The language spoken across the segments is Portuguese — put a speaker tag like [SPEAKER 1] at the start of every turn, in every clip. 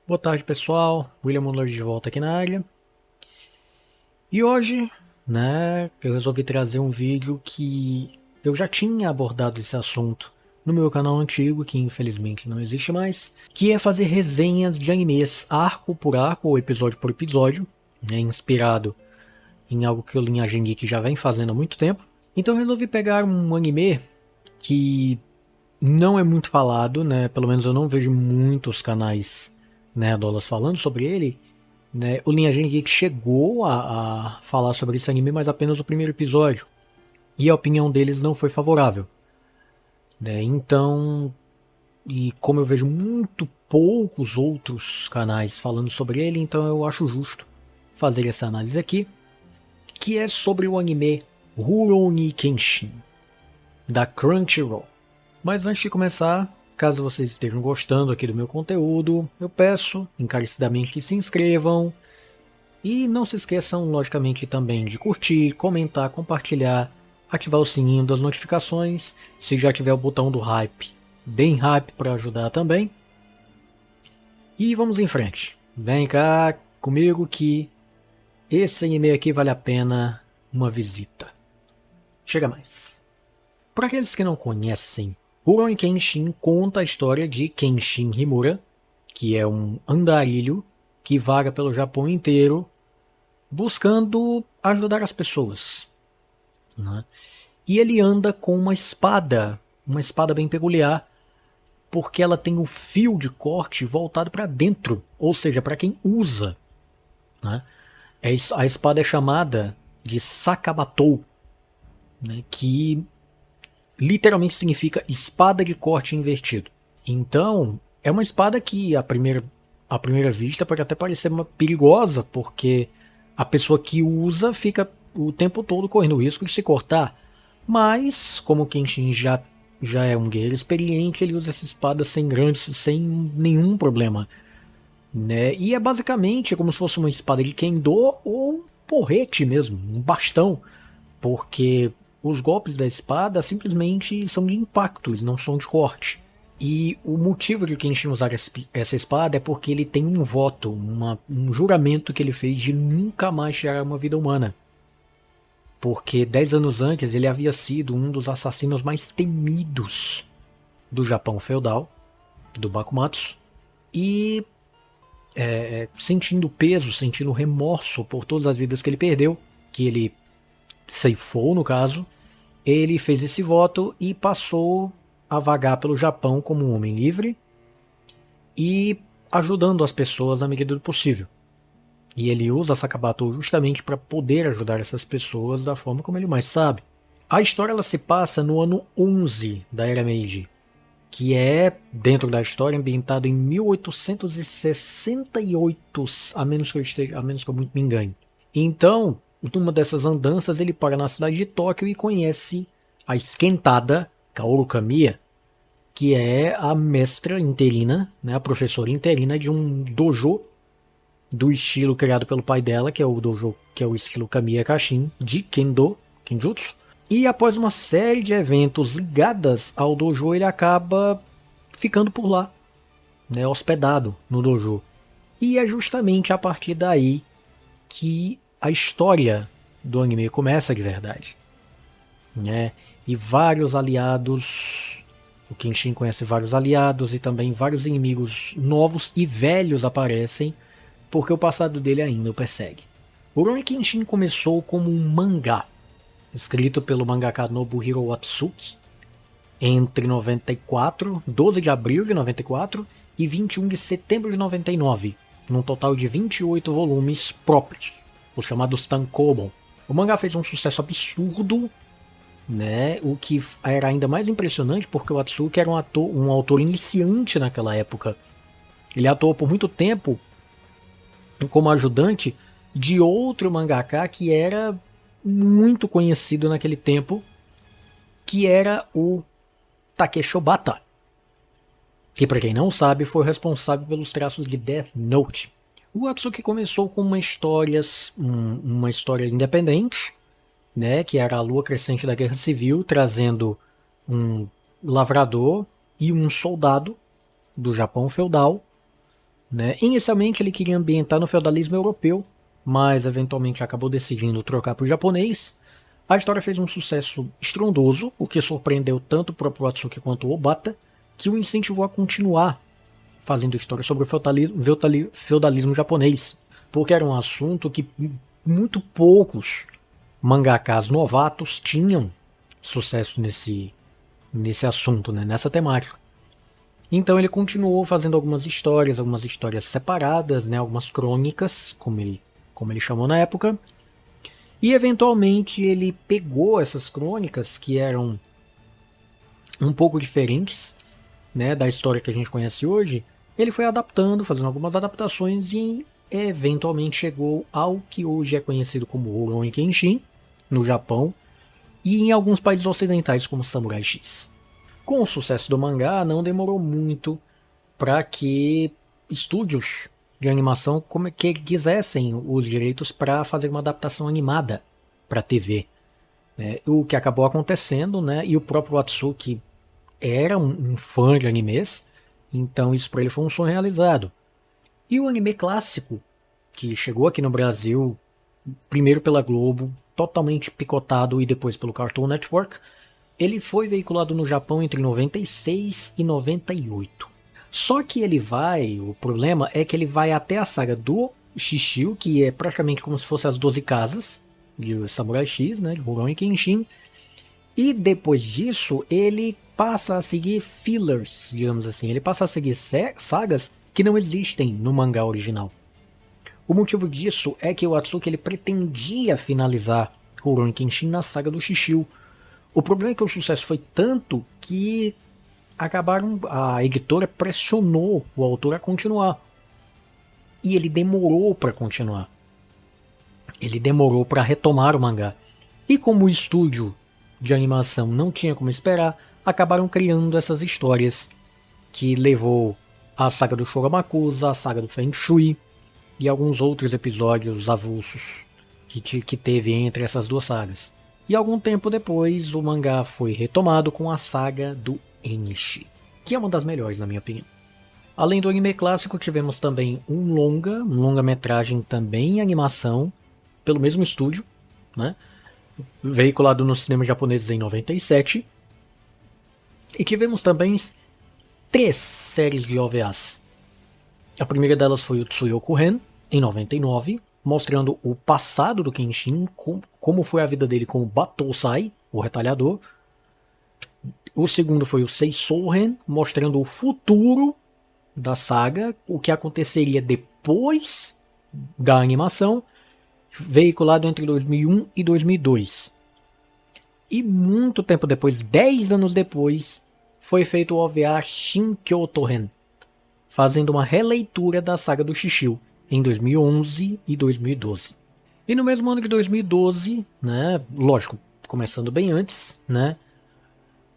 [SPEAKER 1] Boa tarde, pessoal. William Muller de volta aqui na área. E hoje, eu resolvi trazer um vídeo que eu já tinha abordado esse assunto no meu canal antigo, que infelizmente não existe mais, que é fazer resenhas de animes arco por arco ou episódio por episódio, inspirado em algo que o Linhagem Geek já vem fazendo há muito tempo. Então eu resolvi pegar um anime que não é muito falado, pelo menos eu não vejo muitos canais nerdolas falando sobre ele, O Linhagem Geek chegou a falar sobre esse anime, mas apenas o primeiro episódio. E a opinião deles não foi favorável. Então, e como eu vejo muito poucos outros canais falando sobre ele, então eu acho justo fazer essa análise aqui, que é sobre o anime Rurouni Kenshin, da Crunchyroll. Mas antes de começar, caso vocês estejam gostando aqui do meu conteúdo, eu peço encarecidamente que se inscrevam. E não se esqueçam, logicamente, também de curtir, comentar, compartilhar, ativar o sininho das notificações. Se já tiver o botão do hype, deem hype para ajudar também. E vamos em frente. Vem cá comigo que esse anime aqui vale a pena uma visita. Chega mais. Para aqueles que não conhecem, Rurouni Kenshin conta a história de Kenshin Himura, que é um andarilho que vaga pelo Japão inteiro buscando ajudar as pessoas. E ele anda com uma espada bem peculiar, porque ela tem o fio de corte voltado para dentro, ou seja, para quem usa. A espada é chamada de Sakabatou, que literalmente significa espada de corte invertido. Então, é uma espada que à primeira vista pode até parecer perigosa, porque a pessoa que usa fica o tempo todo correndo o risco de se cortar. Mas, como o Kenshin já é um guerreiro experiente, ele usa essa espada sem nenhum problema. E é basicamente como se fosse uma espada de Kendo ou um porrete mesmo, um bastão. Porque os golpes da espada simplesmente são de impacto, eles não são de corte. E o motivo de Kenshin usar essa espada é porque ele tem um voto, um juramento que ele fez de nunca mais tirar uma vida humana. Porque 10 anos antes ele havia sido um dos assassinos mais temidos do Japão feudal, do Bakumatsu. E sentindo peso, sentindo remorso por todas as vidas que ele perdeu, que ele ceifou no caso, ele fez esse voto e passou a vagar pelo Japão como um homem livre e ajudando as pessoas na medida do possível. E ele usa Sakabatou justamente para poder ajudar essas pessoas da forma como ele mais sabe. A história ela se passa no ano 11 da Era Meiji, que é, dentro da história, ambientado em 1868, a menos que eu muito me engane. Então, numa dessas andanças, ele para na cidade de Tóquio e conhece a esquentada Kaoru Kamiya, que é a mestra interina, a professora interina de um dojo do estilo criado pelo pai dela, que é o dojo, que é o estilo Kamiya Kashin, de Kendo, Kenjutsu. E após uma série de eventos ligadas ao dojo, ele acaba ficando por lá, hospedado no dojo. E é justamente a partir daí que a história do anime começa de verdade. E vários aliados, o Kenshin conhece vários aliados e também vários inimigos novos e velhos aparecem, porque o passado dele ainda o persegue. O Rurouni Kenshin começou como um mangá, escrito pelo mangaka Nobuhiro Watsuki, entre 12 de abril de 94 e 21 de setembro de 99, num total de 28 volumes próprios, os chamados tankobon. O mangá fez um sucesso absurdo, o que era ainda mais impressionante porque o Watsuki era um autor iniciante naquela época. Ele atuou por muito tempo como ajudante de outro mangaka que era muito conhecido naquele tempo, que era o Takeshi Obata, que, para quem não sabe, foi responsável pelos traços de Death Note. O Watsuki começou com uma história independente, que era a lua crescente da Guerra Civil, trazendo um lavrador e um soldado do Japão feudal né? Inicialmente ele queria ambientar no feudalismo europeu, mas eventualmente acabou decidindo trocar para o japonês. A história fez um sucesso estrondoso, o que surpreendeu tanto o próprio Atsuki quanto o Obata, que o incentivou a continuar fazendo história sobre o feudalismo japonês, porque era um assunto que muito poucos mangakas novatos tinham sucesso nesse assunto, né, nessa temática. Então ele continuou fazendo algumas histórias separadas, né, algumas crônicas, como ele chamou na época, e eventualmente ele pegou essas crônicas que eram um pouco diferentes, né, da história que a gente conhece hoje. Ele foi adaptando, fazendo algumas adaptações e eventualmente chegou ao que hoje é conhecido como Rurouni Kenshin, no Japão, e em alguns países ocidentais como Samurai X. Com o sucesso do mangá, não demorou muito para que estúdios de animação que quisessem os direitos para fazer uma adaptação animada para TV. Né? O que acabou acontecendo, né? E o próprio Atsuki era um fã de animes, então isso para ele foi um sonho realizado. E o anime clássico, que chegou aqui no Brasil, primeiro pela Globo, totalmente picotado, e depois pelo Cartoon Network, ele foi veiculado no Japão entre 96 e 98. Só que o problema é que ele vai até a saga do Shishio, que é praticamente como se fosse as 12 casas de Samurai X, né, de Rurouni Kenshin. E depois disso, ele passa a seguir fillers, digamos assim. Ele passa a seguir sagas que não existem no mangá original. O motivo disso é que o Atsuki ele pretendia finalizar Rurouni Kenshin na saga do Shishio. O problema é que o sucesso foi tanto que a editora pressionou o autor a continuar. E ele demorou para continuar. Ele demorou para retomar o mangá. E como o estúdio de animação não tinha como esperar, acabaram criando essas histórias que levou a saga do Shogamakusa, a saga do Feng Shui e alguns outros episódios avulsos que teve entre essas duas sagas. E algum tempo depois, o mangá foi retomado com a saga do Enishi, que é uma das melhores na minha opinião. Além do anime clássico, tivemos também um longa-metragem também em animação, pelo mesmo estúdio, né? Veiculado nos cinemas japoneses em 97. E tivemos também 3 séries de OVAs. A primeira delas foi o Tsuyoku Ren, em 99, mostrando o passado do Kenshin, como foi a vida dele como Battousai, o retalhador. O segundo foi o Seisou Ren, mostrando o futuro da saga, o que aconteceria depois da animação, veiculado entre 2001 e 2002. E muito tempo depois, 10 anos depois, foi feito o OVA Shin Kyoto Ren, fazendo uma releitura da saga do Shishio, em 2011 e 2012. E no mesmo ano de 2012, né, lógico, começando bem antes, né,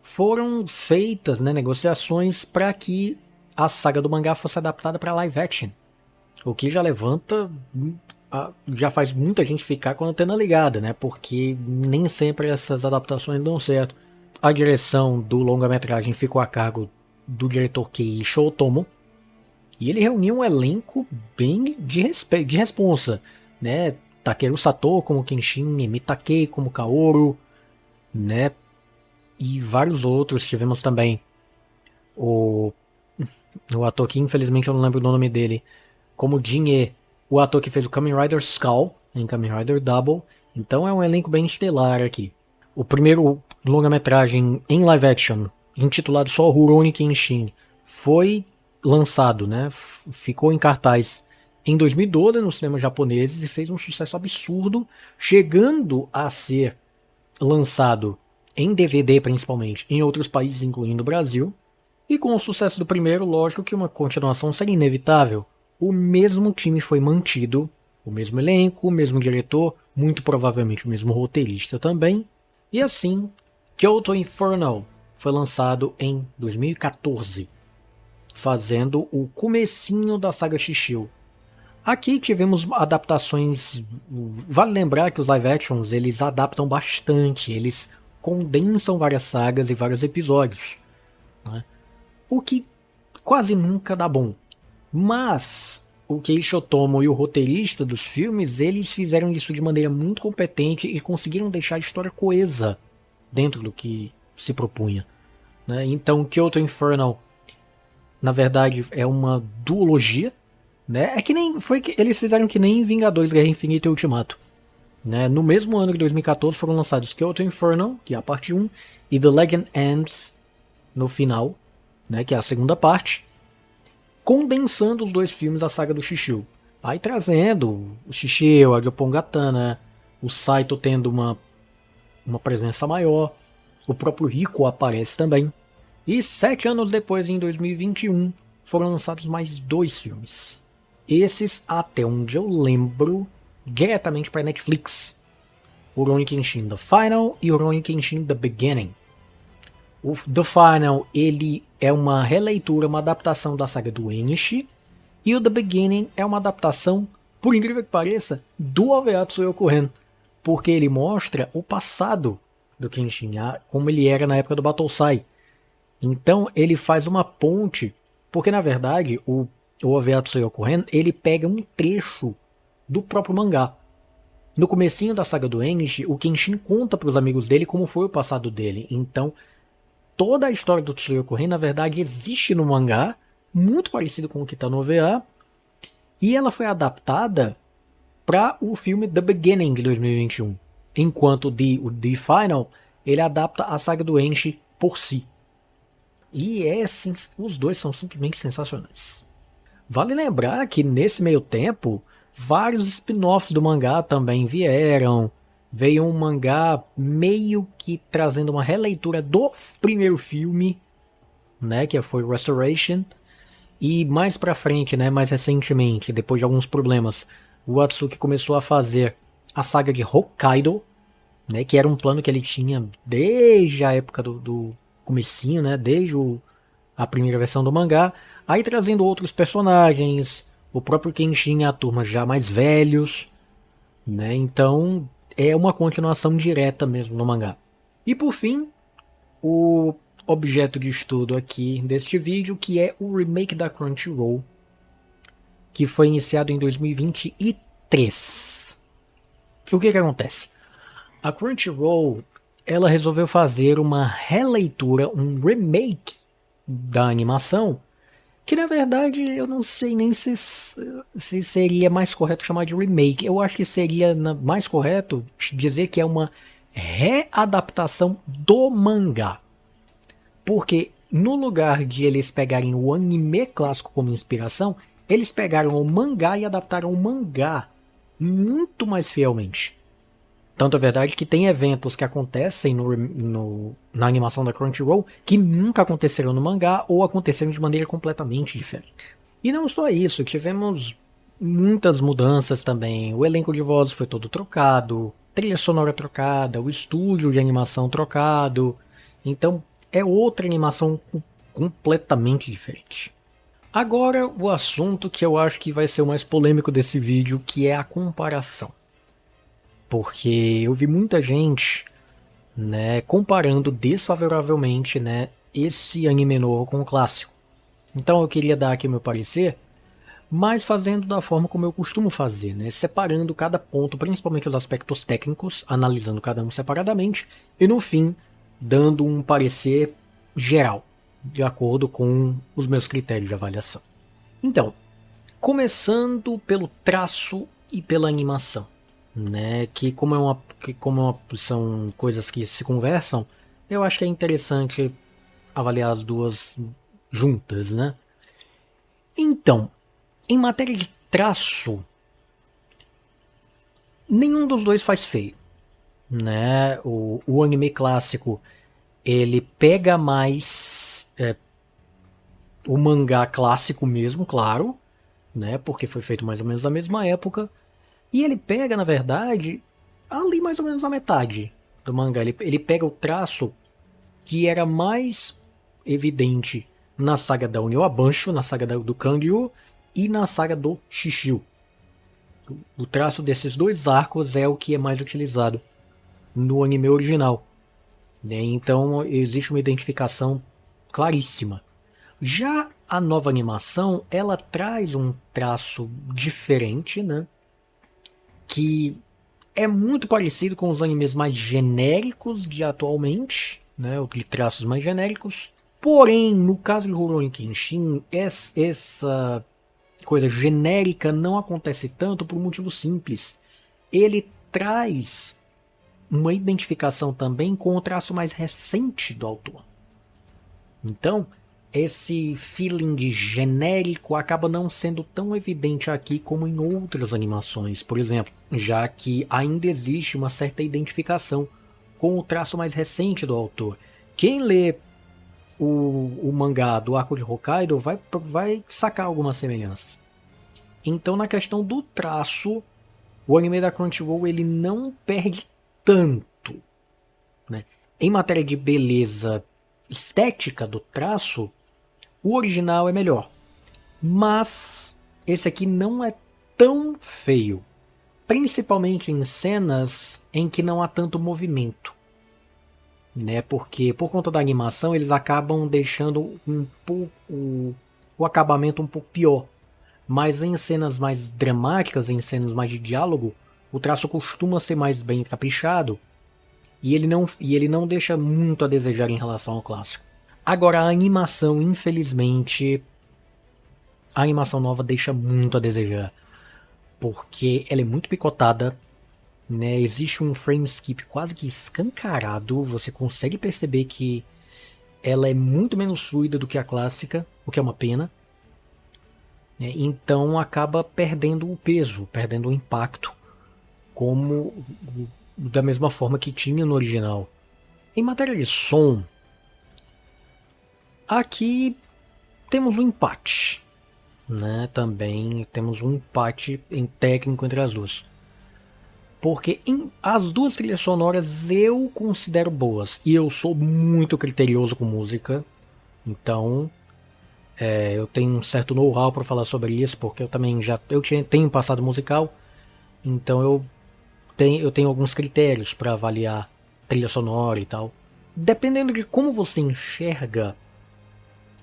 [SPEAKER 1] foram feitas, né, negociações para que a saga do mangá fosse adaptada para live action. O que já faz muita gente ficar com a antena ligada, né, porque nem sempre essas adaptações dão certo. A direção do longa-metragem ficou a cargo do diretor Keiichi Otomo, e ele reuniu um elenco bem de responsa, né? Takeru Sato como Kenshin, Emi Takei como Kaoru, né? E vários outros. Tivemos também o ator que infelizmente eu não lembro o nome dele, como Jin-E, o ator que fez o Kamen Rider Skull em Kamen Rider Double. Então é um elenco bem estelar aqui. O primeiro longa-metragem em live action, intitulado só Rurouni Kenshin, foi lançado, né? Ficou em cartaz em 2012 nos cinemas japoneses e fez um sucesso absurdo, chegando a ser lançado em DVD principalmente em outros países, incluindo o Brasil. E com o sucesso do primeiro, lógico que uma continuação seria inevitável. O mesmo time foi mantido, o mesmo elenco, o mesmo diretor, muito provavelmente o mesmo roteirista também. E assim, Kyoto Infernal foi lançado em 2014. Fazendo o comecinho da saga Shishio. Aqui tivemos adaptações. Vale lembrar que os live actions eles adaptam bastante, eles condensam várias sagas e vários episódios, né? O que quase nunca dá bom. Mas o Keiichi Otomo e o roteirista dos filmes, eles fizeram isso de maneira muito competente e conseguiram deixar a história coesa dentro do que se propunha, né? Então, Kyoto Infernal, na verdade, é uma duologia, né? É que nem foi que eles fizeram que nem Vingadores Guerra Infinita e Ultimato, né? No mesmo ano de 2014 foram lançados Kyoto Infernal, que é a parte 1, e The Legend Ends no final, né, que é a segunda parte, condensando os dois filmes da saga do Shishio. Aí trazendo o Shishio, a Jopongatana, o Saito tendo uma presença maior, o próprio Rico aparece também. E 7 anos depois, em 2021, foram lançados mais 2 filmes. Esses, até onde eu lembro, diretamente para Netflix. Rurouni Kenshin The Final e Rurouni Kenshin The Beginning. O The Final, ele é uma releitura, uma adaptação da saga do Enishi, e o The Beginning é uma adaptação, por incrível que pareça, do OVA Tsuyoku Ren, porque ele mostra o passado do Kenshin, como ele era na época do Battlesai. Então ele faz uma ponte, porque na verdade o OVA Tsuyoku Ren, ele pega um trecho do próprio mangá. No comecinho da saga do Enishi, o Kenshin conta para os amigos dele como foi o passado dele. Então toda a história do Tsuyoku Ren, na verdade, existe no mangá, muito parecido com o que está no OVA, e ela foi adaptada para o filme The Beginning de 2021, enquanto o The Final, ele adapta a saga do Enshi por si. E os dois são simplesmente sensacionais. Vale lembrar que nesse meio tempo, vários spin-offs do mangá também vieram. Veio um mangá meio que trazendo uma releitura do primeiro filme, né, que foi Restoration. E mais pra frente, né, mais recentemente, depois de alguns problemas, o Atsuki começou a fazer a saga de Hokkaido, né, que era um plano que ele tinha desde a época do comecinho, né, desde a primeira versão do mangá, aí trazendo outros personagens, o próprio Kenshin e a turma já mais velhos, né, então é uma continuação direta mesmo no mangá. E por fim, o objeto de estudo aqui deste vídeo, que é o remake da Crunchyroll, que foi iniciado em 2023. O que acontece? A Crunchyroll, ela resolveu fazer uma releitura, um remake da animação, que na verdade eu não sei nem se seria mais correto chamar de remake. Eu acho que seria mais correto dizer que é uma readaptação do mangá. Porque no lugar de eles pegarem o anime clássico como inspiração, eles pegaram o mangá e adaptaram o mangá muito mais fielmente. Tanto é verdade que tem eventos que acontecem na animação da Crunchyroll que nunca aconteceram no mangá ou aconteceram de maneira completamente diferente. E não só isso, tivemos muitas mudanças também. O elenco de vozes foi todo trocado, trilha sonora trocada, o estúdio de animação trocado. Então é outra animação completamente diferente. Agora o assunto que eu acho que vai ser o mais polêmico desse vídeo, que é a comparação. Porque eu vi muita gente, né, comparando desfavoravelmente, né, esse anime novo com o clássico. Então eu queria dar aqui o meu parecer, mas fazendo da forma como eu costumo fazer, né, separando cada ponto, principalmente os aspectos técnicos, analisando cada um separadamente, e no fim, dando um parecer geral, de acordo com os meus critérios de avaliação. Então, começando pelo traço e pela animação, né? São coisas que se conversam, eu acho que é interessante avaliar as duas juntas, né? Então, em matéria de traço, nenhum dos dois faz feio, né? O anime clássico, ele pega mais o mangá clássico mesmo, claro, né? Porque foi feito mais ou menos na mesma época. E ele pega, na verdade, ali mais ou menos a metade do mangá. Ele pega o traço que era mais evidente na saga da Onyoabansho, na saga do Kangyo e na saga do Shishio. O traço desses dois arcos é o que é mais utilizado no anime original, né? Então existe uma identificação claríssima. Já a nova animação, ela traz um traço diferente, né? Que é muito parecido com os animes mais genéricos de atualmente, né? De traços mais genéricos. Porém, no caso de Rurouni Kenshin, essa coisa genérica não acontece tanto por um motivo simples. Ele traz uma identificação também com o traço mais recente do autor. Então, esse feeling genérico acaba não sendo tão evidente aqui como em outras animações, por exemplo, já que ainda existe uma certa identificação com o traço mais recente do autor. Quem lê o mangá do Arco de Hokkaido vai sacar algumas semelhanças. Então, na questão do traço, o anime da Crunchyroll ele não perde tanto, né? Em matéria de beleza estética do traço, o original é melhor. Mas esse aqui não é tão feio, principalmente em cenas em que não há tanto movimento, né? Porque por conta da animação eles acabam deixando um pouco o acabamento um pouco pior. Mas em cenas mais dramáticas, em cenas mais de diálogo, o traço costuma ser mais bem caprichado e ele não deixa muito a desejar em relação ao clássico. Agora a animação, infelizmente, a animação nova deixa muito a desejar, porque ela é muito picotada, né? Existe um frame skip quase que escancarado, você consegue perceber que ela é muito menos fluida do que a clássica, o que é uma pena. Né? Então acaba perdendo o peso, perdendo o impacto, como da mesma forma que tinha no original. Em matéria de som, aqui temos um empate, né? Também temos um empate em técnico entre as duas. Porque as duas trilhas sonoras eu considero boas. E eu sou muito criterioso com música. Então eu tenho um certo know-how para falar sobre isso. Porque eu também tenho passado musical. Então eu tenho alguns critérios para avaliar trilha sonora e tal. Dependendo de como você enxerga,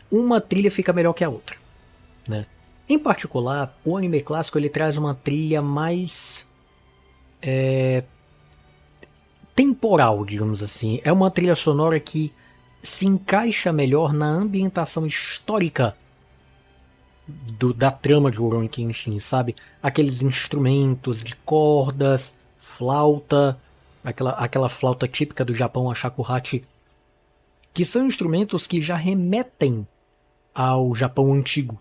[SPEAKER 1] uma trilha fica melhor que a outra, né? Em particular, o anime clássico ele traz uma trilha mais temporal, digamos assim. É uma trilha sonora que se encaixa melhor na ambientação histórica da trama de Rurouni Kenshin, sabe? Aqueles instrumentos de cordas, flauta, aquela flauta típica do Japão, a shakuhachi, que são instrumentos que já remetem ao Japão antigo.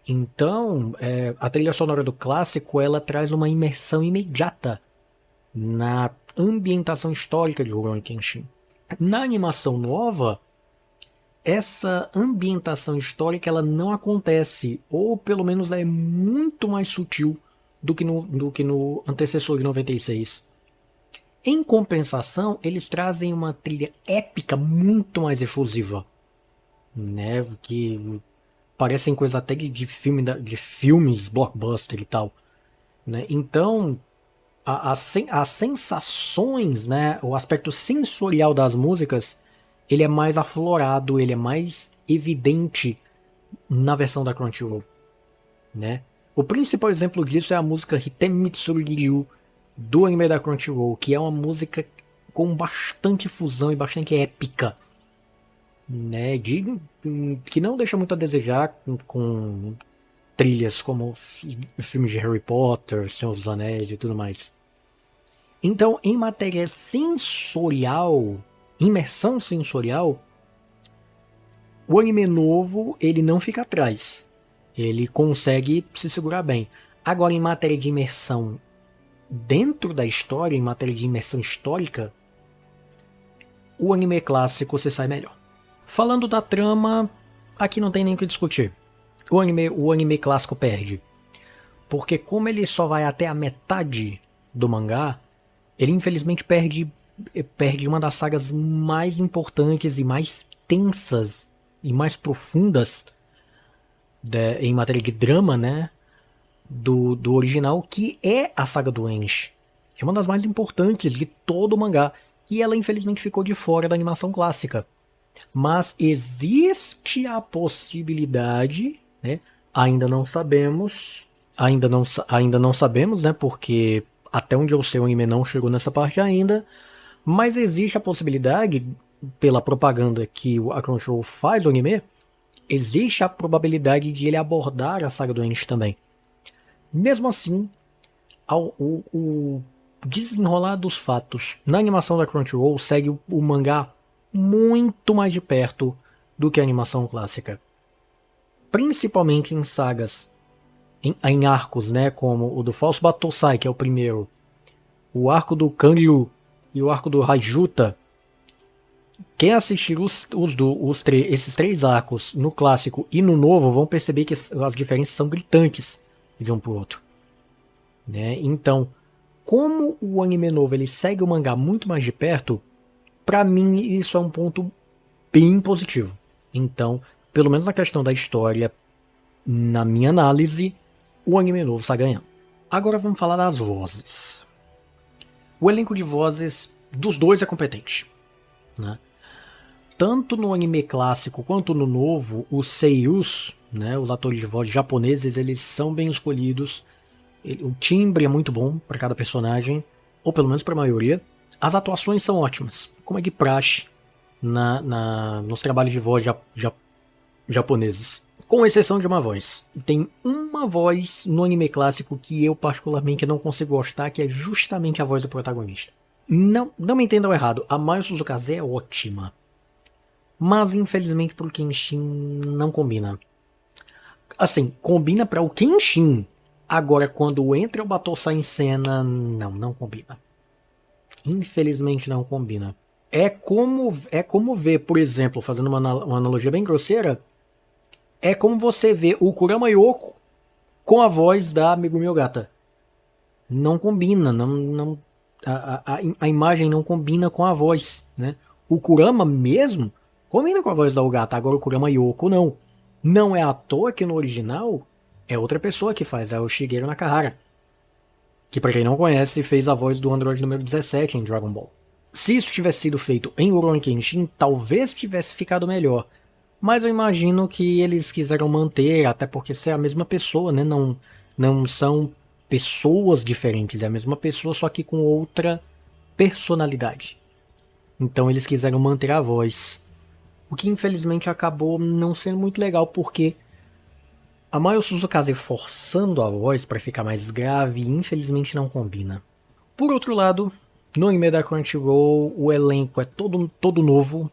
[SPEAKER 1] Então, a trilha sonora do clássico ela traz uma imersão imediata na ambientação histórica de Rurouni Kenshin. Na animação nova, essa ambientação histórica ela não acontece, ou pelo menos é muito mais sutil do que no antecessor de 96. Em compensação, eles trazem uma trilha épica muito mais efusiva, né? Que parecem coisas até de filmes blockbuster e tal, né? Então, as sensações, né? O aspecto sensorial das músicas, ele é mais aflorado, ele é mais evidente na versão da Crunchyroll, né? O principal exemplo disso é a música Hitem Mitsuru Giryu do anime da Crunchyroll, que é uma música com bastante fusão e bastante épica, né? Que não deixa muito a desejar com trilhas como filmes de Harry Potter, Senhor dos Anéis e tudo mais. Então, em matéria sensorial, imersão sensorial, o anime novo ele não fica atrás. Ele consegue se segurar bem. Agora, em matéria de imersão dentro da história, em matéria de imersão histórica, o anime clássico se sai melhor. Falando da trama, aqui não tem nem o que discutir. O anime clássico perde. Porque como ele só vai até a metade do mangá, ele infelizmente perde uma das sagas mais importantes e mais tensas e mais profundas em matéria de drama, né? Do original, que é a saga do Enchi. É uma das mais importantes de todo o mangá. E ela infelizmente ficou de fora da animação clássica. Mas existe a possibilidade, né? Ainda não sabemos, ainda não sabemos, né? Porque até onde eu sei o anime não chegou nessa parte ainda, mas existe a possibilidade, pela propaganda que a Crunchyroll faz do anime, existe a probabilidade de ele abordar a saga do Enish também. Mesmo assim, o desenrolar dos fatos na animação da Crunchyroll segue o mangá muito mais de perto do que a animação clássica. Principalmente em sagas, em arcos, né, como o do Falso Batosai, que é o primeiro, o arco do Kanryu e o arco do Rajuta. Quem assistir esses três arcos no clássico e no novo vão perceber que as diferenças são gritantes de um pro outro. Né? Então, como o anime novo ele segue o mangá muito mais de perto, pra mim isso é um ponto bem positivo. Então, pelo menos na questão da história, na minha análise, o anime novo está ganhando. Agora vamos falar das vozes. O elenco de vozes dos dois é competente. Né? Tanto no anime clássico quanto no novo, os seiyus, né, os atores de voz japoneses, eles são bem escolhidos. O timbre é muito bom para cada personagem, ou pelo menos para a maioria. As atuações são ótimas, como é de praxe nos trabalhos de voz japoneses. Com exceção de uma voz. Tem uma voz no anime clássico que eu particularmente não consigo gostar, que é justamente a voz do protagonista. Não me entendam errado, a Mayu Suzukaze é ótima. Mas infelizmente pro Kenshin não combina. Assim, combina para o Kenshin. Agora, quando entra o Batosai em cena, não combina. Infelizmente não combina. É como ver, por exemplo, fazendo uma analogia bem grosseira, é como você vê o Kurama Yoko com a voz da Megumi Ogata. Não combina, a imagem não combina com a voz, né? O Kurama mesmo combina com a voz da Ogata, agora o Kurama Yoko não. Não é à toa que no original é outra pessoa que faz, é o Shigeru Nakahara. Que pra quem não conhece, fez a voz do Android número 17 em Dragon Ball. Se isso tivesse sido feito em Rurouni Kenshin, talvez tivesse ficado melhor. Mas eu imagino que eles quiseram manter, até porque se é a mesma pessoa, né? Não são pessoas diferentes, é a mesma pessoa, só que com outra personalidade. Então eles quiseram manter a voz. O que infelizmente acabou não sendo muito legal, porque a Mayu Suzukaze forçando a voz para ficar mais grave, infelizmente não combina. Por outro lado, no anime da Crunchyroll, o elenco é todo novo,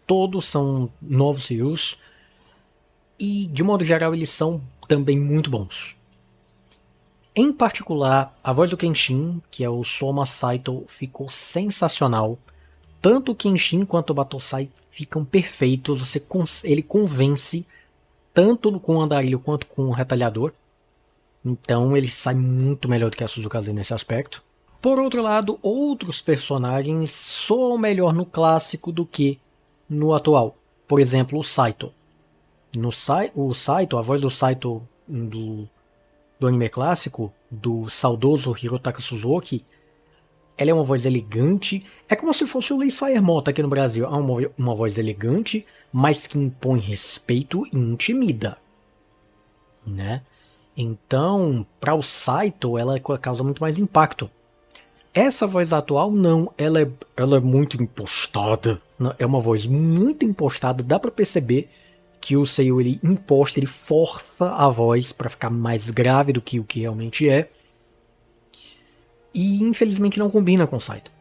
[SPEAKER 1] todos são novos seiyus, e de modo geral eles são também muito bons. Em particular, a voz do Kenshin, que é o Soma Saito, ficou sensacional. Tanto o Kenshin quanto o Batosai ficam perfeitos, ele convence tanto com o Andarilho quanto com o Retalhador. Então ele sai muito melhor do que a Suzukaze nesse aspecto. Por outro lado, outros personagens soam melhor no clássico do que no atual. Por exemplo, o Saito. O Saito, a voz do Saito do anime clássico, do saudoso Hirotaka Suzuki, ela é uma voz elegante. É como se fosse o Lee Firemonta aqui no Brasil. É uma voz elegante, mas que impõe respeito e intimida. Né? Então, para o Saito, ela causa muito mais impacto. Essa voz atual, não. Ela é muito impostada. É uma voz muito impostada. Dá para perceber que o Seiyu, ele imposta, ele força a voz para ficar mais grave do que o que realmente é. E infelizmente não combina com o Saito.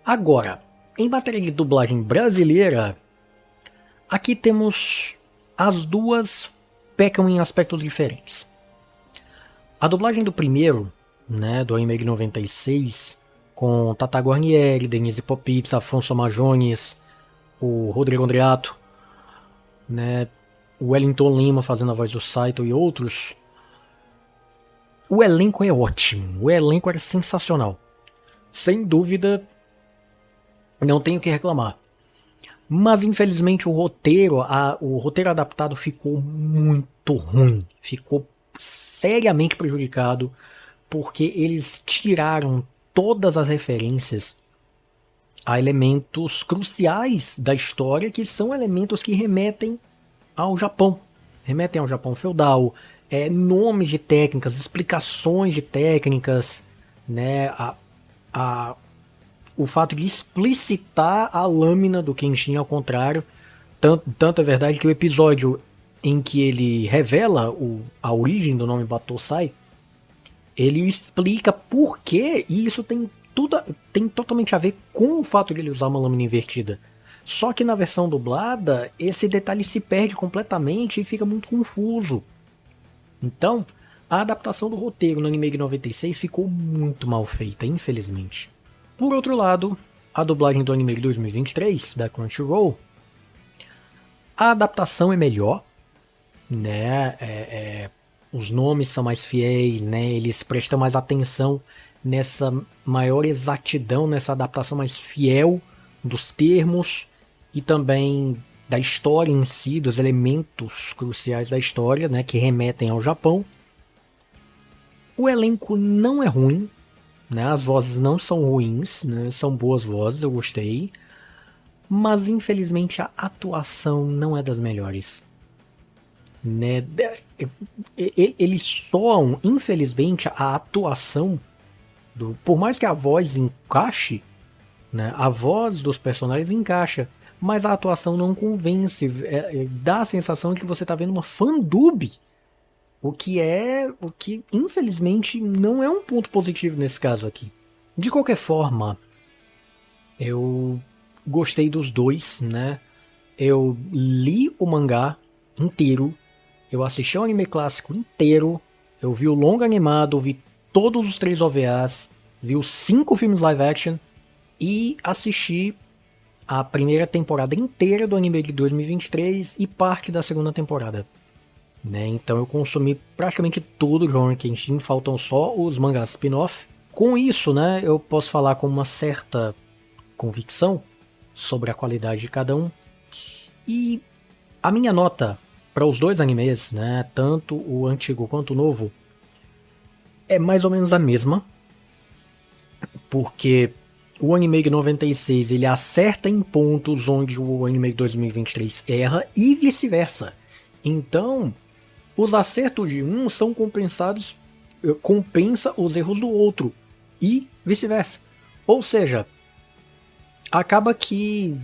[SPEAKER 1] Agora, em matéria de dublagem brasileira, aqui temos as duas pecam em aspectos diferentes. A dublagem do primeiro, né, do anime de 96, com Tata Guarnieri, Denise Popitz, Afonso Majones, o Rodrigo Andreato, né, o Wellington Lima fazendo a voz do Saito e outros. O elenco é ótimo, o elenco era sensacional. Sem dúvida, não tenho o que reclamar. Mas infelizmente o roteiro adaptado ficou muito ruim. Ficou seriamente prejudicado porque eles tiraram todas as referências a elementos cruciais da história, que são elementos que remetem ao Japão. Remetem ao Japão feudal, nomes de técnicas, explicações de técnicas, né, o fato de explicitar a lâmina do Kenshin ao contrário. Tanto é verdade que o episódio em que ele revela a origem do nome Batosai, ele explica por quê, e isso tem totalmente a ver com o fato de ele usar uma lâmina invertida. Só que na versão dublada, esse detalhe se perde completamente e fica muito confuso. Então, a adaptação do roteiro no anime de 96 ficou muito mal feita, infelizmente. Por outro lado, a dublagem do anime de 2023, da Crunchyroll, a adaptação é melhor, né? Os nomes são mais fiéis, né? Eles prestam mais atenção nessa maior exatidão, nessa adaptação mais fiel dos termos e também da história em si, dos elementos cruciais da história, né? Que remetem ao Japão. O elenco não é ruim, né? As vozes não são ruins, né? São boas vozes, eu gostei. Mas infelizmente a atuação não é das melhores. Né? Eles soam, infelizmente, a atuação por mais que a voz encaixe, né? A voz dos personagens encaixa, mas a atuação não convence. Dá a sensação de que você está vendo uma fandub. O que infelizmente não é um ponto positivo nesse caso aqui. De qualquer forma, eu gostei dos dois, né? Eu li o mangá inteiro, eu assisti o anime clássico inteiro, eu vi o longa animado, vi todos os 3 OVAs, vi os 5 filmes live action e assisti a primeira temporada inteira do anime de 2023 e parte da segunda temporada. Né? Então eu consumi praticamente tudo o Rurouni Kenshin, faltam só os mangás spin-off. Com isso, né, eu posso falar com uma certa convicção sobre a qualidade de cada um. E a minha nota para os dois animes, né, tanto o antigo quanto o novo, é mais ou menos a mesma. Porque o anime de 96 ele acerta em pontos onde o anime de 2023 erra e vice-versa. Então, os acertos de um são compensados, compensa os erros do outro e vice-versa. Ou seja, acaba que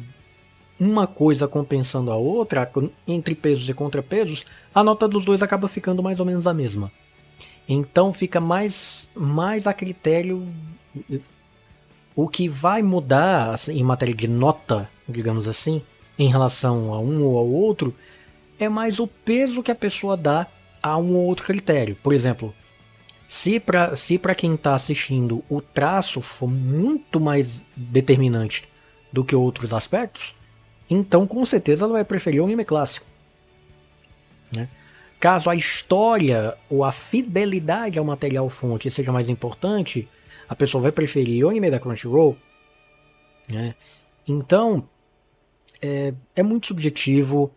[SPEAKER 1] uma coisa compensando a outra, entre pesos e contrapesos, a nota dos dois acaba ficando mais ou menos a mesma. Então fica mais a critério. O que vai mudar assim, em matéria de nota, digamos assim, em relação a um ou ao outro, é mais o peso que a pessoa dá a um ou outro critério. Por exemplo, se para quem está assistindo o traço for muito mais determinante do que outros aspectos, então com certeza ela vai preferir o anime clássico. Né? Caso a história ou a fidelidade ao material fonte seja mais importante, a pessoa vai preferir o anime da Crunchyroll. Né? Então, é muito subjetivo.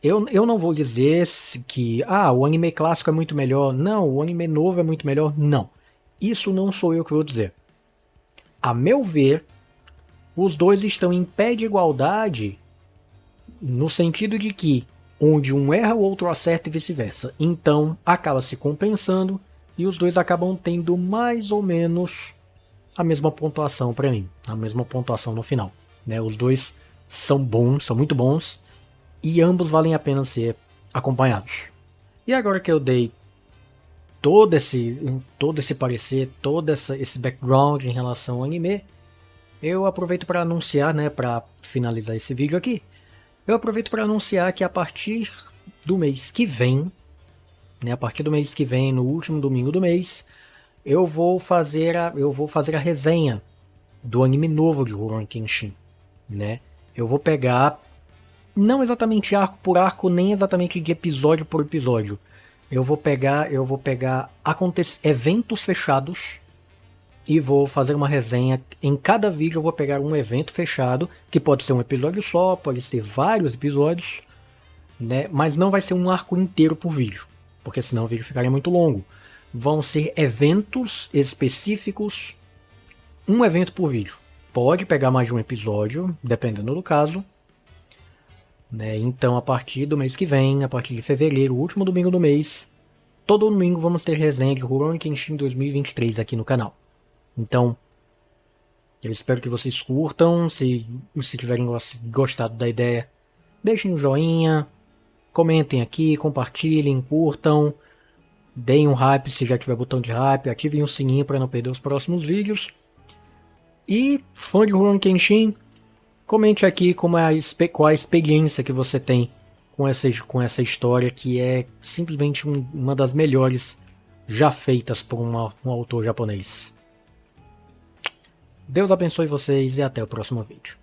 [SPEAKER 1] Eu não vou dizer que o anime clássico é muito melhor. Não, o anime novo é muito melhor. Não. Isso não sou eu que vou dizer. A meu ver, os dois estão em pé de igualdade no sentido de que onde um erra, o outro acerta e vice-versa. Então, acaba se compensando e os dois acabam tendo mais ou menos a mesma pontuação para mim. A mesma pontuação no final. Né? Os dois são bons, são muito bons e ambos valem a pena ser acompanhados. E agora que eu dei todo esse parecer, todo esse background em relação ao anime, eu aproveito para anunciar, né, para finalizar esse vídeo aqui, eu aproveito para anunciar que a partir do mês que vem, né, a partir do mês que vem, no último domingo do mês, eu vou fazer a resenha do anime novo de Rurouni Kenshin, né? Eu vou pegar não exatamente arco por arco, nem exatamente de episódio por episódio. Eu vou pegar eventos fechados e vou fazer uma resenha. Em cada vídeo eu vou pegar um evento fechado, que pode ser um episódio só, pode ser vários episódios, né? Mas não vai ser um arco inteiro por vídeo, porque senão o vídeo ficaria muito longo. Vão ser eventos específicos, um evento por vídeo, pode pegar mais de um episódio, dependendo do caso. Né? Então, a partir do mês que vem, a partir de fevereiro, o último domingo do mês, todo domingo vamos ter resenha de Rurouni Kenshin 2023 aqui no canal. Então, eu espero que vocês curtam. Se tiverem gostado da ideia, deixem um joinha, comentem aqui, compartilhem, curtam, deem um hype se já tiver botão de hype, ativem o sininho para não perder os próximos vídeos. E, fã de Rurouni Kenshin, comente aqui qual a experiência que você tem com essa história, que é simplesmente uma das melhores já feitas por um autor japonês. Deus abençoe vocês e até o próximo vídeo.